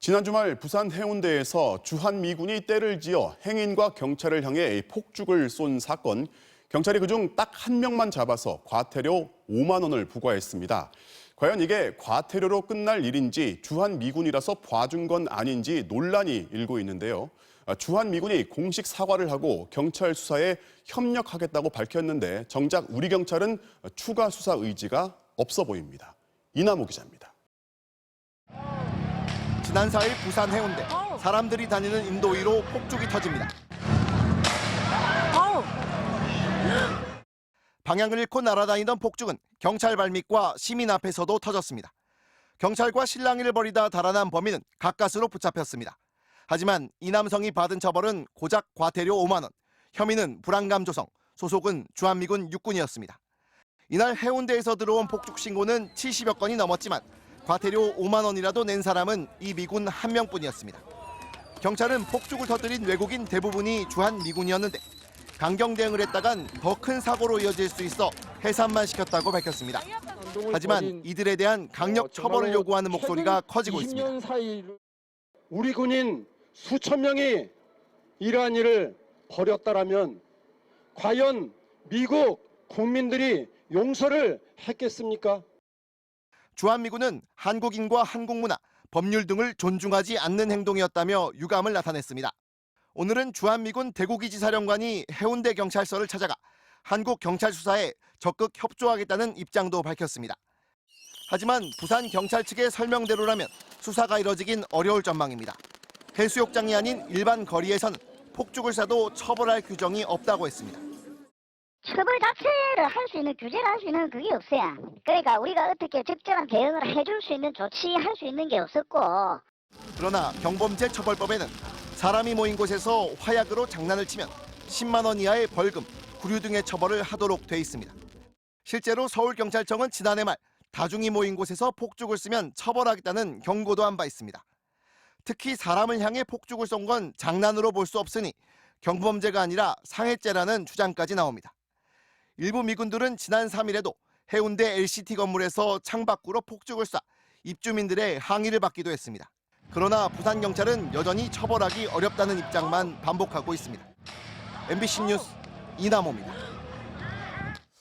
지난 주말 부산 해운대에서 주한미군이 때를 지어 행인과 경찰을 향해 폭죽을 쏜 사건. 경찰이 그중 딱 한 명만 잡아서 과태료 5만 원을 부과했습니다. 과연 이게 과태료로 끝날 일인지 주한미군이라서 봐준 건 아닌지 논란이 일고 있는데요. 주한미군이 공식 사과를 하고 경찰 수사에 협력하겠다고 밝혔는데 정작 우리 경찰은 추가 수사 의지가 없어 보입니다. 이남호 기자입니다. 지난 4일 부산 해운대, 사람들이 다니는 인도 위로 폭죽이 터집니다. 방향을 잃고 날아다니던 폭죽은 경찰 발밑과 시민 앞에서도 터졌습니다. 경찰과 실랑이를 벌이다 달아난 범인은 가까스로 붙잡혔습니다. 하지만 이 남성이 받은 처벌은 고작 과태료 5만 원, 혐의는 불안감 조성, 소속은 주한미군 육군이었습니다. 이날 해운대에서 들어온 폭죽 신고는 70여 건이 넘었지만 과태료 5만 원이라도 낸 사람은 이 미군 한 명뿐이었습니다. 경찰은 폭죽을 터뜨린 외국인 대부분이 주한미군이었는데 강경 대응을 했다간 더 큰 사고로 이어질 수 있어 해산만 시켰다고 밝혔습니다. 하지만 이들에 대한 강력 처벌을 요구하는 목소리가 커지고 있습니다. 20년 사이 우리 군인 수천 명이 이러한 일을 벌였다라면 과연 미국 국민들이 용서를 했겠습니까? 주한미군은 한국인과 한국 문화, 법률 등을 존중하지 않는 행동이었다며 유감을 나타냈습니다. 오늘은 주한미군 대구기지 사령관이 해운대 경찰서를 찾아가 한국 경찰 수사에 적극 협조하겠다는 입장도 밝혔습니다. 하지만 부산 경찰 측의 설명대로라면 수사가 이뤄지긴 어려울 전망입니다. 해수욕장이 아닌 일반 거리에선 폭죽을 쏴도 처벌할 규정이 없다고 했습니다. 처벌 자체를 할 수 있는, 규제를 할 수 있는 그게 없어요. 그러니까 우리가 어떻게 적절한 대응을 해줄 수 있는, 조치할 수 있는 게 없었고. 그러나 경범죄 처벌법에는 사람이 모인 곳에서 화약으로 장난을 치면 10만 원 이하의 벌금, 구류 등의 처벌을 하도록 돼 있습니다. 실제로 서울경찰청은 지난해 말 다중이 모인 곳에서 폭죽을 쓰면 처벌하겠다는 경고도 한 바 있습니다. 특히 사람을 향해 폭죽을 쏜 건 장난으로 볼 수 없으니 경범죄가 아니라 상해죄라는 주장까지 나옵니다. 일부 미군들은 지난 3일에도 해운대 LCT 건물에서 창밖으로 폭죽을 쏴 입주민들의 항의를 받기도 했습니다. 그러나 부산경찰은 여전히 처벌하기 어렵다는 입장만 반복하고 있습니다. MBC 뉴스 이남호입니다.